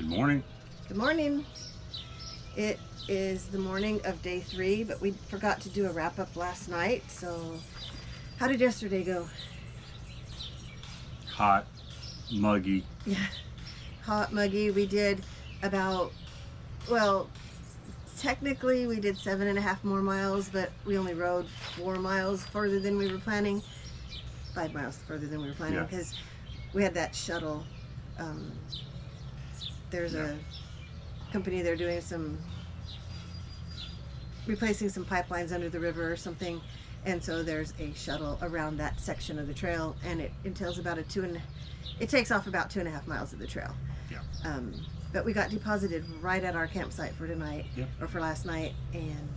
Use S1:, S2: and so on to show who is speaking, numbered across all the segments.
S1: Good morning.
S2: Good morning. It is the morning of day 3, but we forgot to do a wrap-up last night. So how did yesterday go?
S1: Hot, muggy.
S2: Yeah, hot, muggy. We did about, well, technically we did 7.5 more miles, but we only rode 4 miles further than we were planning. 5 miles further than we were planning because we had that shuttle. There's a company, they're doing replacing some pipelines under the river or something, and so there's a shuttle around that section of the trail, and it entails about it takes off about 2.5 miles of the trail. But we got deposited right at our campsite for tonight, or for last night, and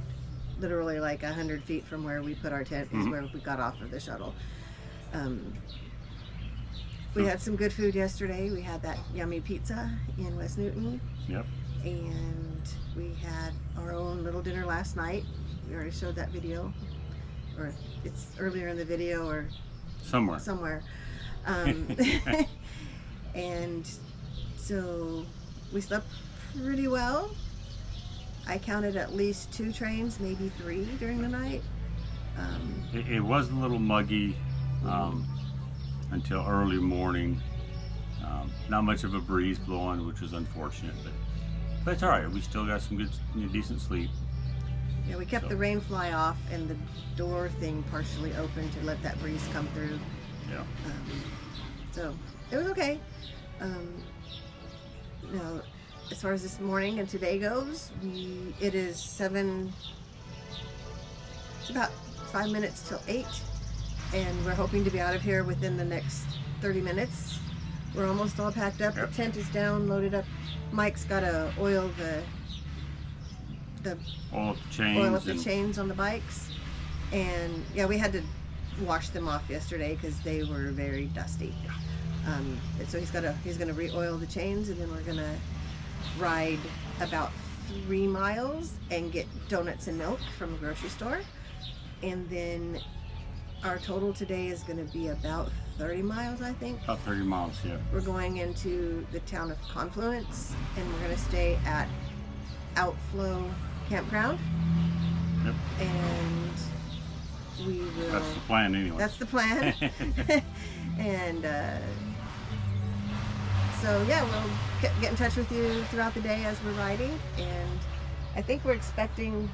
S2: literally like 100 feet from where we put our tent is where we got off of the shuttle. We had some good food yesterday. We had that yummy pizza in West Newton. And we had our own little dinner last night. We already showed that video, or it's earlier in the video, or somewhere. And so we slept pretty well. I counted at least 2 trains, maybe 3 during the night.
S1: It was a little muggy until early morning. Not much of a breeze blowing, which was unfortunate, but it's all right. We still got some good, decent sleep.
S2: Yeah, we kept the rain fly off and the door thing partially open to let that breeze come through. So it was okay. Now, as far as this morning and today goes, it's about 5 minutes till 8, and we're hoping to be out of here within the next 30 minutes. We're almost all packed up. The tent is down, loaded up. Mike's got to oil the chains on the bikes, and we had to wash them off yesterday because they were very dusty. So he's gonna re-oil the chains, and then we're gonna ride about 3 miles and get donuts and milk from a grocery store, and then our total today is going to be about 30 miles, I think.
S1: About 30 miles, yeah.
S2: We're going into the town of Confluence, and we're going to stay at Outflow Campground. And we will...
S1: That's the plan anyway.
S2: That's the plan. And so, we'll get in touch with you throughout the day as we're riding. And I think we're expecting...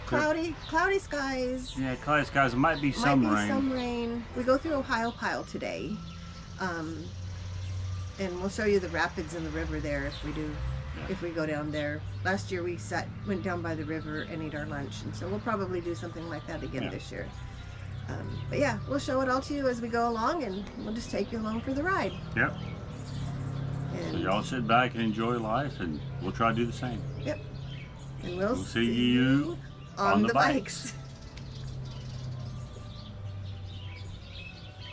S2: cloudy skies. Yeah,
S1: cloudy skies. It might be some
S2: rain. We go through Ohiopyle today, and we'll show you the rapids in the river there if we do. If we go down there. Last year we went down by the river and ate our lunch, and so we'll probably do something like that again this year. But we'll show it all to you as we go along, and we'll just take you along for the ride.
S1: And so y'all sit back and enjoy life, and we'll try to do the same.
S2: And we'll
S1: see you on the bikes.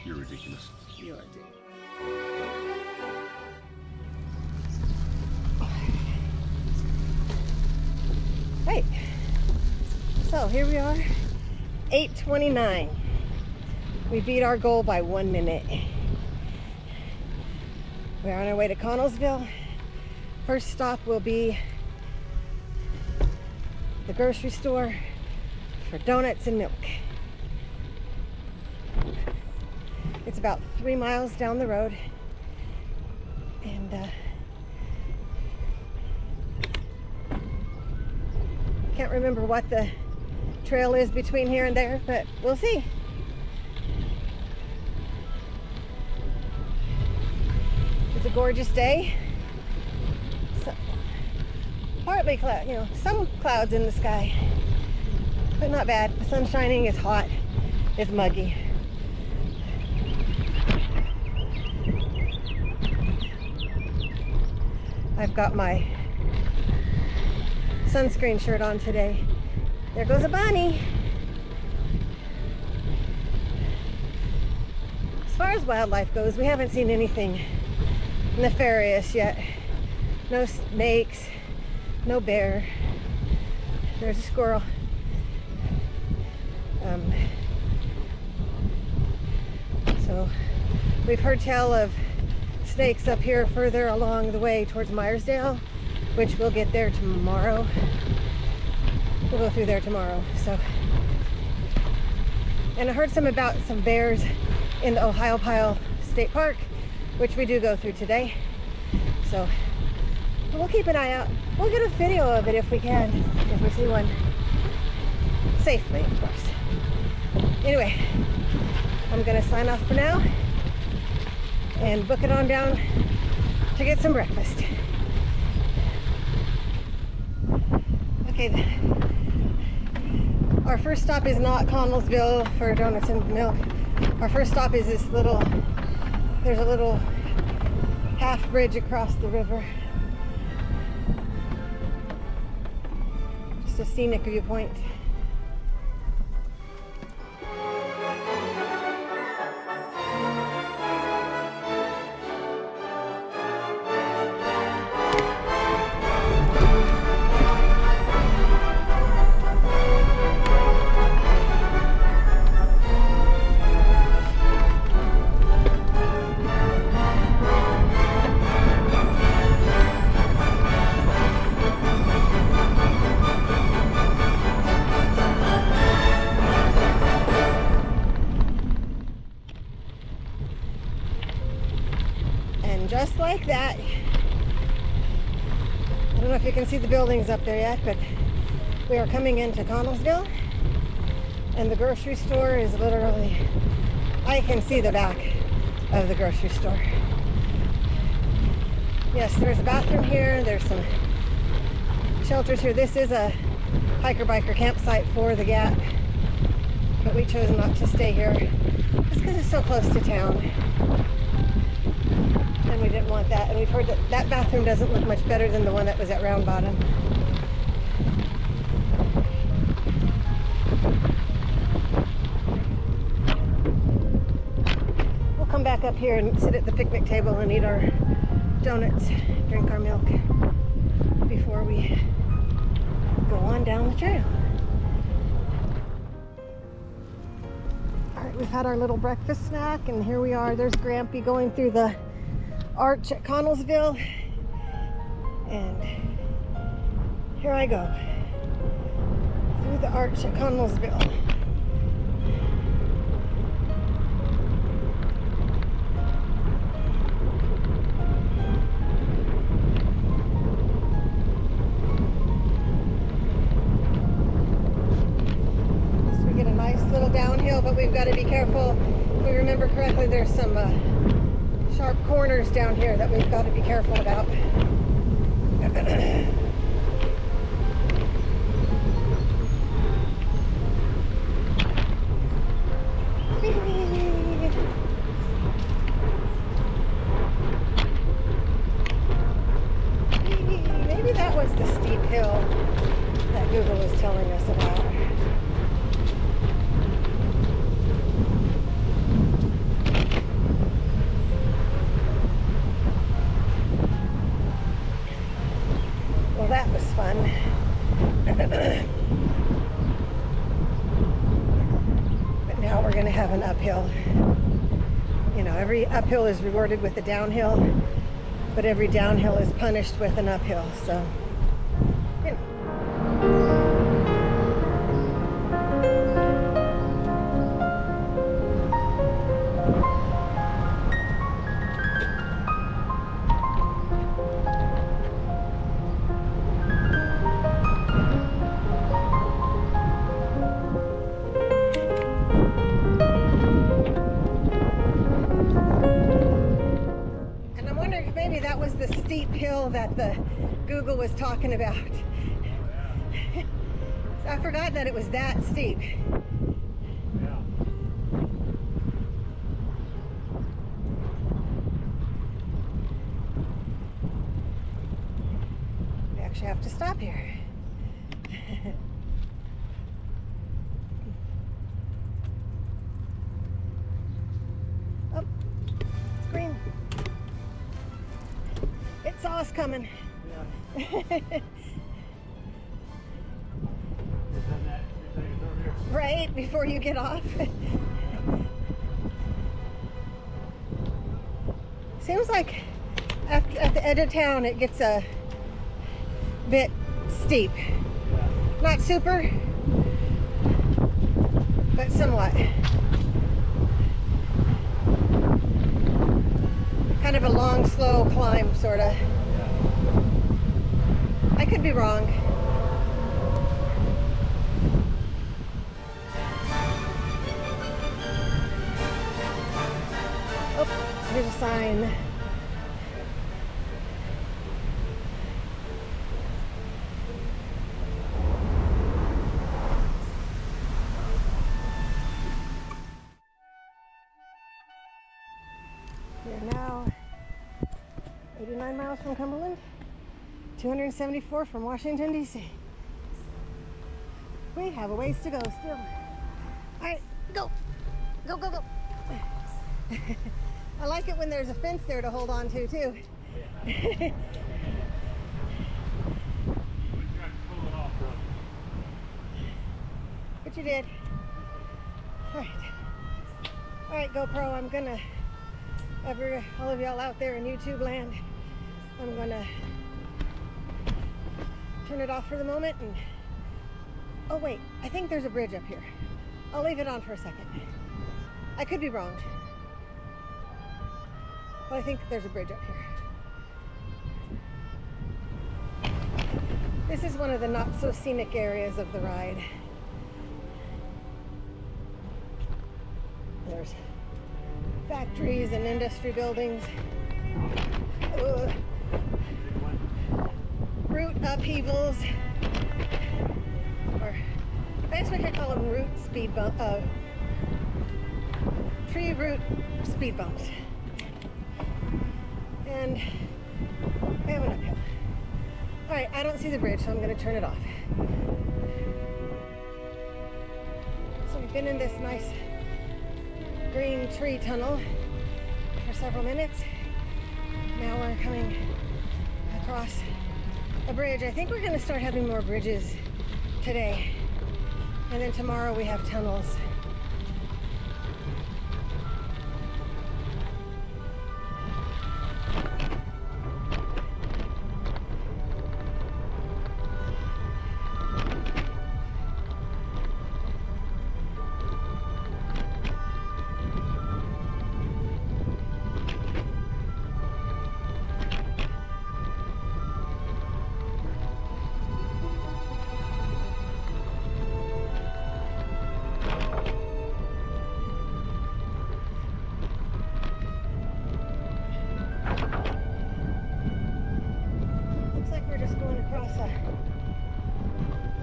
S1: You're ridiculous.
S2: You are too. Right. So here we are, 8:29. We beat our goal by 1 minute. We're on our way to Connellsville. First stop will be the grocery store for donuts and milk. It's about 3 miles down the road, and can't remember what the trail is between here and there, but we'll see. It's a gorgeous day. Partly cloud, some clouds in the sky, but not bad. The sun's shining, it's hot, it's muggy. I've got my sunscreen shirt on today. There goes a bunny. As far as wildlife goes, we haven't seen anything nefarious yet. No snakes, no bear. There's a squirrel. So we've heard tell of snakes up here further along the way towards Myersdale, which we'll get there tomorrow. We'll go through there tomorrow. So, and I heard about some bears in the Ohiopyle State Park, which we do go through today. So we'll keep an eye out. We'll get a video of it if we can, if we see one. Safely, of course. Anyway, I'm gonna sign off for now and book it on down to get some breakfast. Okay, our first stop is not Connellsville for donuts and milk. Our first stop is this little, there's a little half bridge across the river. Just a scenic viewpoint. Just like that, I don't know if you can see the buildings up there yet, but we are coming into Connellsville, and the grocery store is literally, I can see the back of the grocery store. Yes, there's a bathroom here, there's some shelters here. This is a hiker-biker campsite for the Gap, but we chose not to stay here just because it's so close to town. And we didn't want that, and we've heard that that bathroom doesn't look much better than the one that was at Round Bottom. We'll come back up here and sit at the picnic table and eat our donuts, drink our milk before we go on down the trail. All right, we've had our little breakfast snack, and here we are. There's Grampy going through the arch at Connellsville, and here I go through the arch at Connellsville. So we get a nice little downhill, but we've got to be careful. If we remember correctly, there's some sharp corners down here that we've got to be careful about. Maybe that was the steep hill that Google was telling us about. That was fun. But now we're going to have an uphill. You know, every uphill is rewarded with a downhill, but every downhill is punished with an uphill. So, you know. The steep hill that the Google was talking about. I forgot that it was that steep.
S1: Yeah.
S2: We actually have to stop here. Oh, it's green. It saw us coming.
S1: Yeah.
S2: Right before you get off. Seems like at the edge of town it gets a bit steep. Not super, but somewhat. Kind of a long, slow climb, sort of. I could be wrong. Oh, here's a sign. We're now 89 miles from Cumberland, 274 from Washington, D.C. We have a ways to go still. All right, go, go, go, go. I like it when there's a fence there to hold on to, too. But you did. All right, GoPro, I'm gonna, all of y'all out there in YouTube land, I'm gonna turn it off for the moment and, oh wait, I think there's a bridge up here. I'll leave it on for a second. I could be wrong, but I think there's a bridge up here. This is one of the not so scenic areas of the ride. There's factories and industry buildings. Root upheavals, or I guess we could call them root speed bump, tree root speed bumps. And we have an uphill. All right, I don't see the bridge, so I'm going to turn it off. So we've been in this nice green tree tunnel for several minutes. Now we're coming across a bridge. I think we're going to start having more bridges today, and then tomorrow we have tunnels.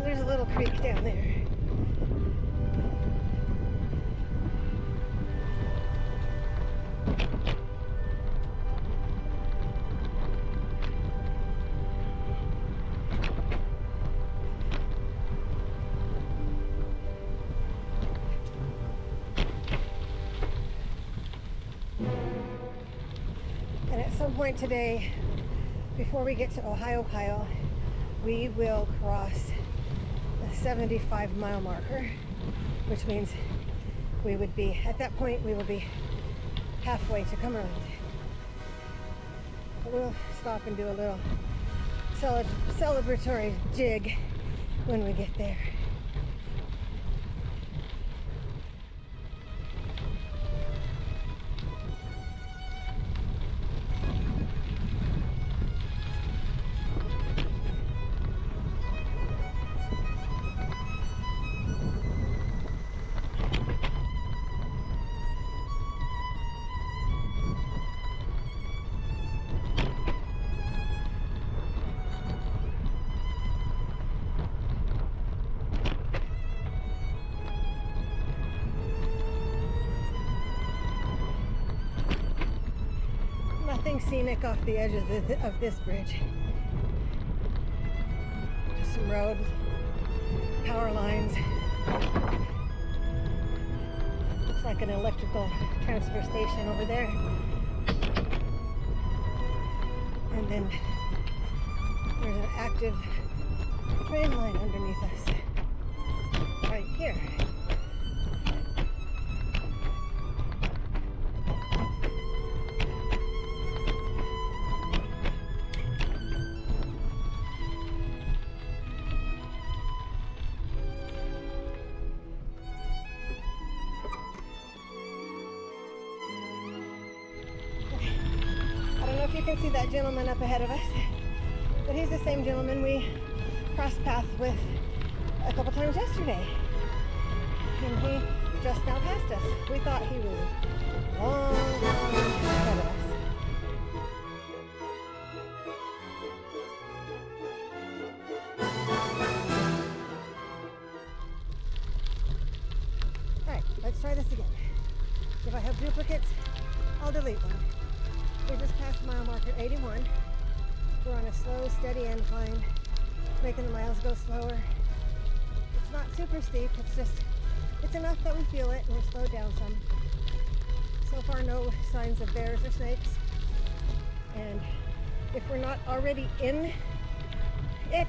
S2: There's a little creek down there. And at some point today, before we get to Ohiopyle, we will cross the 75-mile marker, which means we would be, at that point, we will be halfway to Cumberland. But we'll stop and do a little celebratory jig when we get there. Nothing scenic off the edge of this bridge. Just some roads, power lines. Looks like an electrical transfer station over there. And then there's an active train line underneath us right here. can see that gentleman up ahead of us, but he's the same gentleman we crossed paths with a couple times yesterday, and he just now passed us. We thought he was long ahead of us. Alright, let's try this again. If I have duplicates, I'll delete one. We just passed mile marker 81. We're on a slow, steady incline, making the miles go slower. It's not super steep, it's enough that we feel it, and we're slowed down some. So far, no signs of bears or snakes. And if we're not already in it,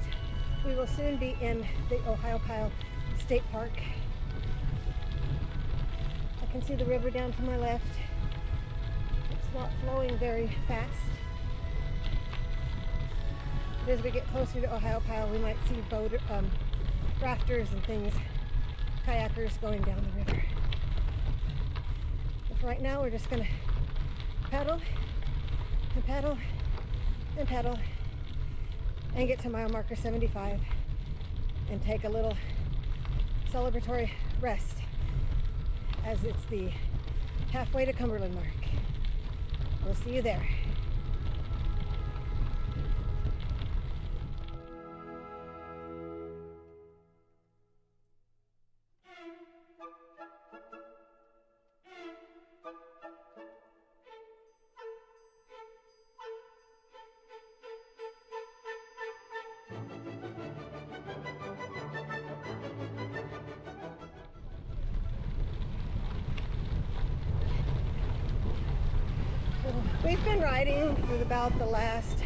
S2: we will soon be in the Ohiopyle State Park. I can see the river down to my left. It's not flowing very fast. But as we get closer to Ohiopyle, we might see rafters and things, kayakers going down the river. But for right now, we're just gonna paddle and paddle and paddle and get to mile marker 75 and take a little celebratory rest, as it's the halfway to Cumberland mark. We'll see you there. We've been riding for about the last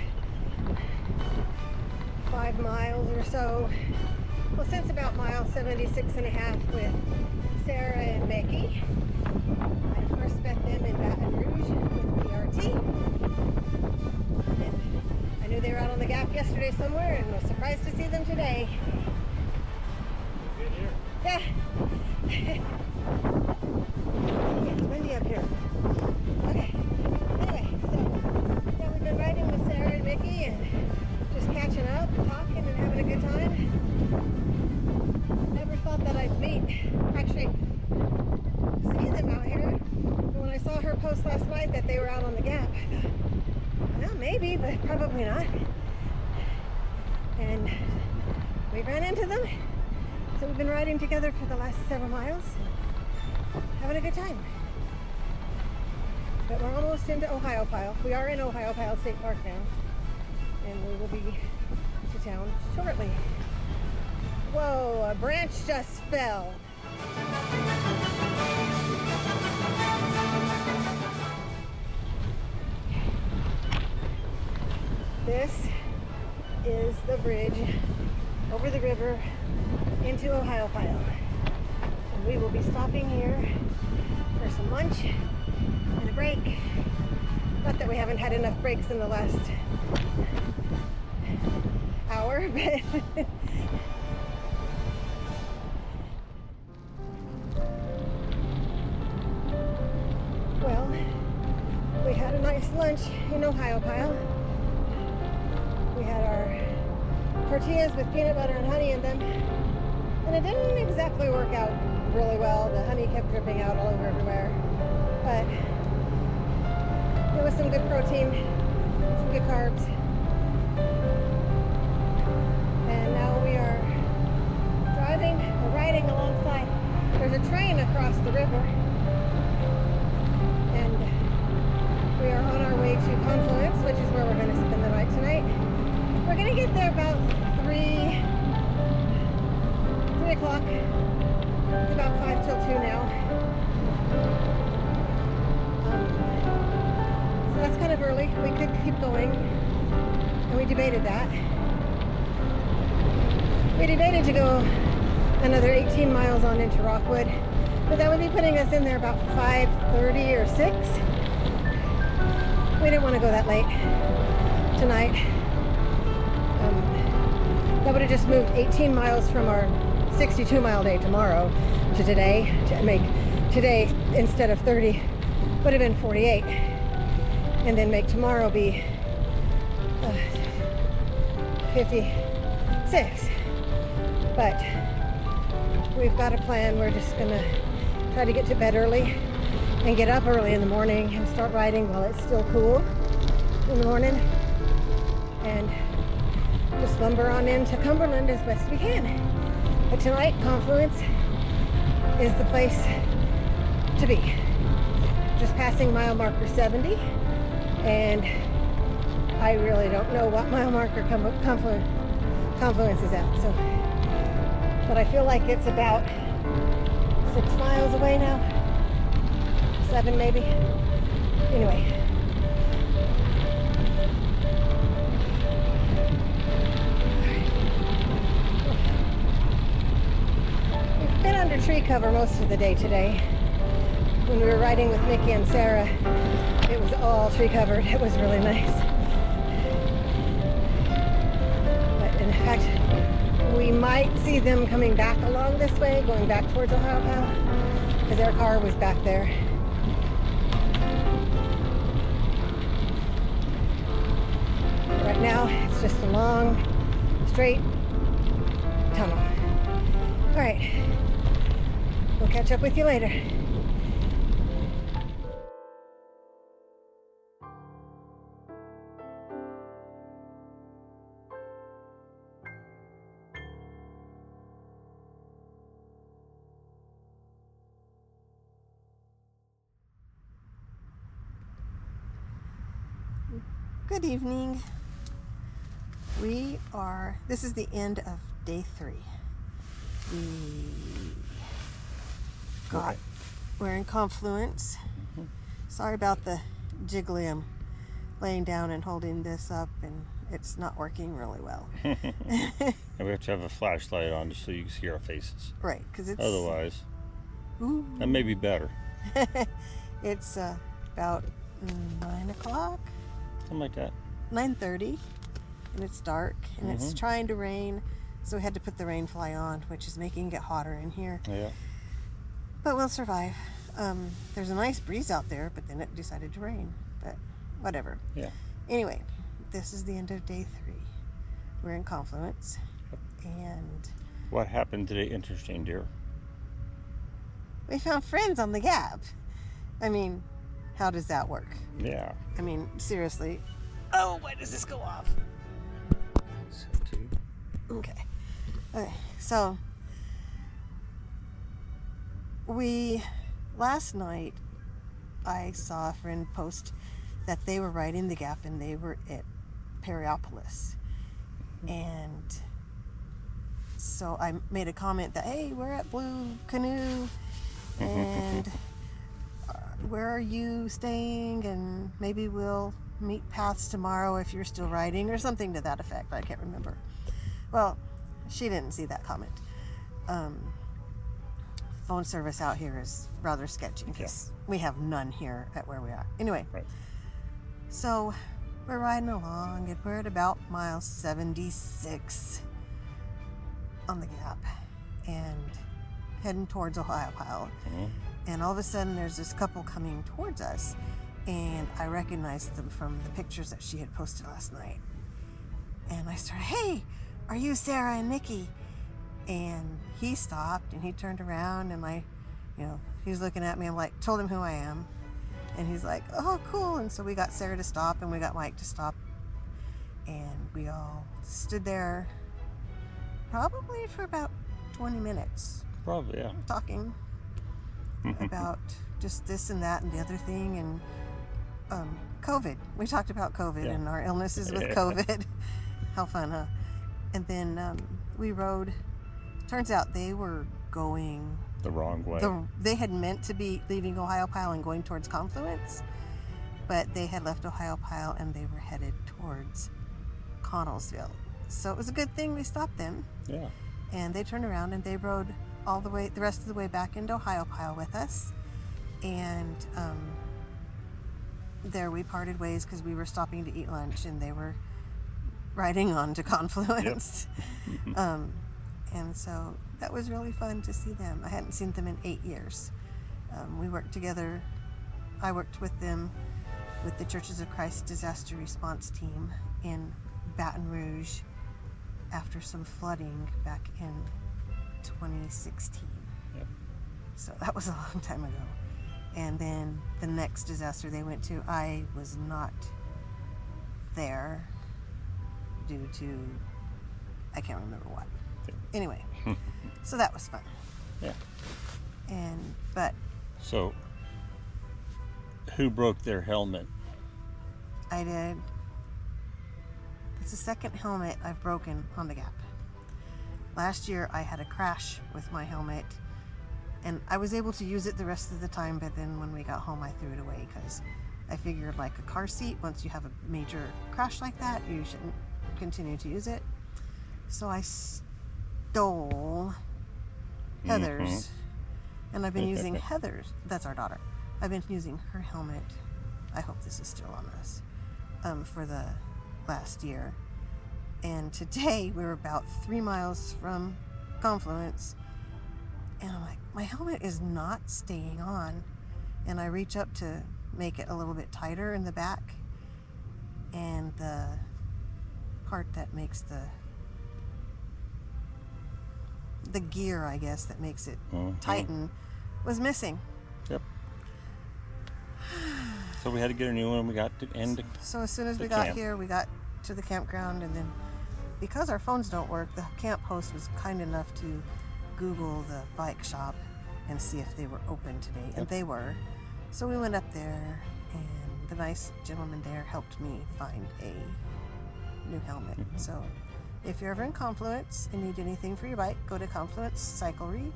S2: 5 miles or so. Well, since about mile 76 and a half with Sarah and Mickey. I first met them in Baton Rouge with PRT. And I knew they were out on the Gap yesterday somewhere and was surprised to see them today.
S1: Good here.
S2: Yeah. It's windy up here. Okay. Anyway, so yeah, we've been riding with Sarah and Mickey and just catching up and talking and having a good time. Never thought that I'd actually see them out here. But when I saw her post last night that they were out on the Gap, I thought, well, maybe, but probably not. And we ran into them. So we've been riding together for the last several miles, having a good time. But we're almost into Ohiopyle. We are in Ohiopyle State Park now, and we will be to town shortly. Whoa, a branch just fell. This is the bridge over the river into Ohiopyle. And we will be stopping here for some lunch and a break. Not that we haven't had enough breaks in the last hour, but well, we had a nice lunch in Ohiopyle. We had our tortillas with peanut butter and honey in them, and it didn't exactly work out really well. The honey kept dripping out all over everywhere, but it was some good protein, some good carbs. And now we are riding alongside. There's a train across the river, and we are on our way to Confluence, which is where we're going to spend the night tonight. We're going to get there about 3 o'clock. It's about 5 till 2 now. So that's kind of early. We could keep going, and we debated that. We debated to go another 18 miles on into Rockwood, but that would be putting us in there about 5:30 or 6. We didn't want to go that late tonight. That would have just moved 18 miles from our 62-mile day tomorrow to today. To make today, instead of 30, would have been 48. And then make tomorrow be 56. But we've got a plan. We're just gonna try to get to bed early and get up early in the morning and start riding while it's still cool in the morning, and just lumber on into Cumberland as best we can. But tonight, Confluence is the place to be. Just passing mile marker 70, and I really don't know what mile marker Confluence is at. So, but I feel like it's about 6 miles away now, 7 maybe. Anyway, we've been under tree cover most of the day today. When we were riding with Mickey and Sarah, it was all tree covered. It was really nice. But in fact, we might see them coming back along this way, going back towards Ohiopyle, because their car was back there. Right now, it's just a long, straight tunnel. All right, we'll catch up with you later. Good evening. This is the end of day 3. We're in Confluence. Sorry about the jiggly. I'm laying down and holding this up, and it's not working really well.
S1: And we have to have a flashlight on just so you can see our faces.
S2: Right, because it's...
S1: Otherwise,
S2: Ooh.
S1: that may be better.
S2: It's about 9 o'clock.
S1: Something like that.
S2: 9:30, and it's dark, and it's trying to rain, so we had to put the rain fly on, which is making it hotter in here.
S1: Yeah.
S2: But we'll survive. There's a nice breeze out there, but then it decided to rain. But whatever.
S1: Yeah.
S2: Anyway, this is the end of day 3. We're in Confluence, and
S1: What happened today interesting, dear?
S2: we found friends on the Gap. I mean, how does that work?
S1: Yeah.
S2: I mean, seriously. Oh, why does this go off? Okay. Okay. So last night I saw a friend post that they were riding the Gap and they were at Periopolis. And so I made a comment that, hey, we're at Blue Canoe, and where are you staying? And maybe we'll meet paths tomorrow if you're still riding, or something to that effect. I can't remember. Well, she didn't see that comment. Phone service out here is rather sketchy because we have none here at where we are. Anyway, so we're riding along, and we're at about mile 76 on the Gap and heading towards Ohiopyle. And all of a sudden there's this couple coming towards us, and I recognized them from the pictures that she had posted last night. And I started, hey, are you Sarah and Nikki? And he stopped and he turned around, and he was looking at me. I'm like, told him who I am. And he's like, oh, cool. And so we got Sarah to stop, and we got Mike to stop. And we all stood there probably for about 20 minutes.
S1: Probably, yeah.
S2: Talking about just this and that and the other thing, and COVID. We talked about COVID and our illnesses with COVID. How fun, huh? And then we rode. Turns out they were going
S1: the wrong way.
S2: They had meant to be leaving Ohiopyle and going towards Confluence, but they had left Ohiopyle and they were headed towards Connellsville. So it was a good thing we stopped them.
S1: Yeah.
S2: And they turned around and they rode all the way, the rest of the way back into Ohiopyle with us. And there we parted ways because we were stopping to eat lunch, and they were riding on to Confluence. And so that was really fun to see them. I hadn't seen them in 8 years. We worked together. I worked with them with the Churches of Christ disaster response team in Baton Rouge after some flooding back in 2016.
S1: Yep.
S2: So that was a long time ago. And then the next disaster they went to, I was not there due to, I can't remember what.
S1: Yep.
S2: Anyway, so that was fun.
S1: Yeah.
S2: But
S1: So, who broke their helmet?
S2: I did. It's the second helmet I've broken on the Gap. Last year I had a crash with my helmet, and I was able to use it the rest of the time, but then when we got home I threw it away because I figured, like a car seat, once you have a major crash like that, you shouldn't continue to use it. So I stole Heather's, and I've been using Heather's, that's our daughter, I've been using her helmet, I hope this is still on us, for the last year. And today we were about 3 miles from Confluence, and I'm like, my helmet is not staying on. And I reach up to make it a little bit tighter in the back, and the part that makes the gear, I guess, that makes it tighten was missing.
S1: Yep. So we had to get a new one. We got to end.
S2: So as soon as we got here, we got to the campground, and then because our phones don't work, the camp host was kind enough to Google the bike shop and see if they were open today, and they were. So we went up there, and the nice gentleman there helped me find a new helmet. So if you're ever in Confluence and need anything for your bike, go to Confluence Cyclery.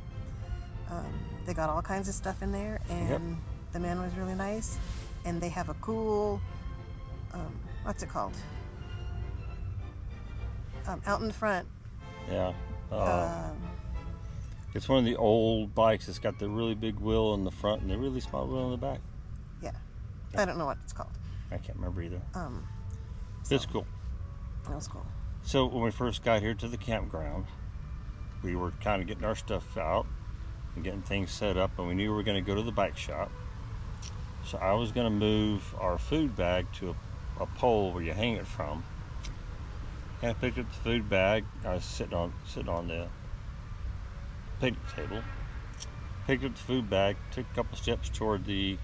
S2: They got all kinds of stuff in there, and the man was really nice. And they have a cool, what's it called? Out in the front.
S1: Yeah. It's one of the old bikes. It's got the really big wheel in the front and the really small wheel in the back.
S2: Yeah. I don't know what it's called.
S1: I can't remember either.
S2: So
S1: it's cool.
S2: That was cool.
S1: So when we first got here to the campground, we were kind of getting our stuff out and getting things set up, and we knew we were going to go to the bike shop. So I was going to move our food bag to a pole where you hang it from. And I picked up the food bag. I was sitting on the picnic table. Picked up the food bag, took a couple steps toward the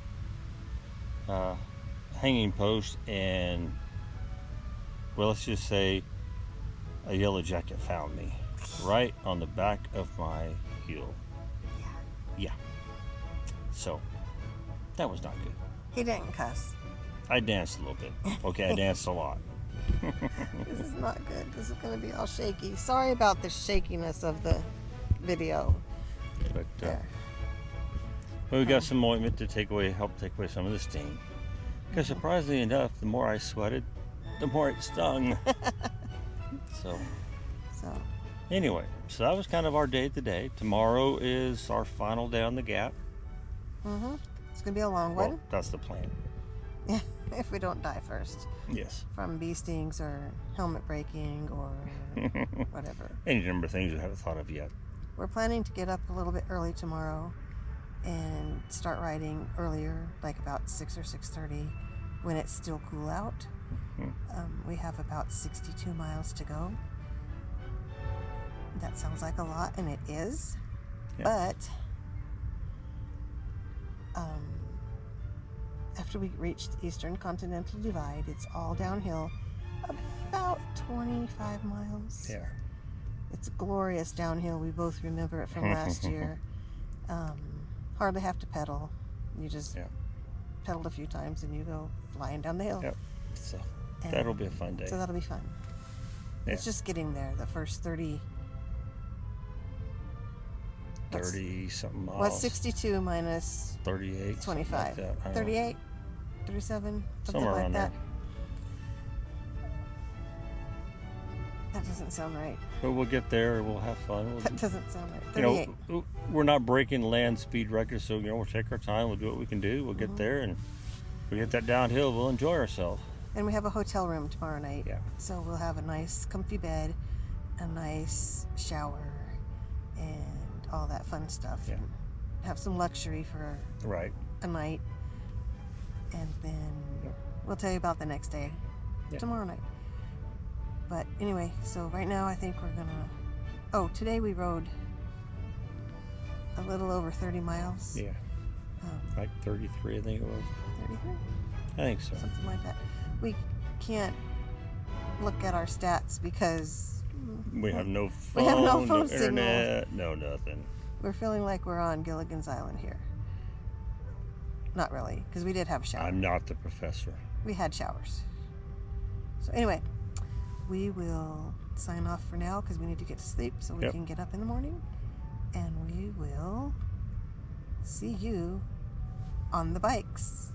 S1: hanging post, and, well, let's just say a yellow jacket found me right on the back of my heel. Yeah. So that was not good.
S2: He didn't cuss.
S1: I danced a little bit. Okay, I danced a lot.
S2: This is not good. This is going to be all shaky. Sorry about the shakiness of the video.
S1: But well, we got some ointment to help take away some of the steam. Because surprisingly enough, the more I sweated, the more it stung. So anyway, so that was kind of our day today. Tomorrow is our final day on the Gap.
S2: It's going to be a long one.
S1: Well, that's the plan.
S2: Yeah, if we don't die first.
S1: Yes.
S2: From bee stings or helmet breaking or whatever.
S1: Any number of things we haven't thought of yet.
S2: We're planning to get up a little bit early tomorrow and start riding earlier, like about 6 or 6:30 when it's still cool out. We have about 62 miles to go. That sounds like a lot, and it is. Yeah. But after we reach the Eastern Continental Divide, it's all downhill, about 25 miles.
S1: Yeah.
S2: It's glorious downhill. We both remember it from last year. Hardly have to pedal. You just pedaled a few times and you go flying down the hill.
S1: Yep. So that'll be a fun day.
S2: So that'll be fun. Yeah. It's just getting there. The first 30
S1: something miles.
S2: What's 62 minus
S1: 38?
S2: 25.
S1: Like
S2: 38? 37?
S1: Somewhere
S2: like
S1: around
S2: that.
S1: there.
S2: That doesn't sound right.
S1: But we'll get there. We'll have fun.
S2: That doesn't sound right. 38.
S1: You know, we're not breaking land speed records, so we'll take our time. We'll do what we can do. We'll get there, and if we get that downhill, we'll enjoy ourselves.
S2: And we have a hotel room tomorrow night.
S1: Yeah.
S2: So we'll have a nice, comfy bed, a nice shower, and all that fun stuff.
S1: Yeah.
S2: And have some luxury for a night, and then we'll tell you about the next day tomorrow night. But anyway, so right now I think we're gonna. Oh, today we rode a little over 30 miles.
S1: Yeah. Like 33, I think it was.
S2: 33?
S1: I think so.
S2: Something like that. We can't look at our stats because
S1: We have no phone,
S2: we have no phone
S1: no
S2: signal.
S1: internet, no nothing.
S2: We're feeling like we're on Gilligan's Island here. Not really, because we did have a shower.
S1: I'm not the professor.
S2: We had showers. So anyway, we will sign off for now because we need to get to sleep so we can get up in the morning. And we will see you on the bikes.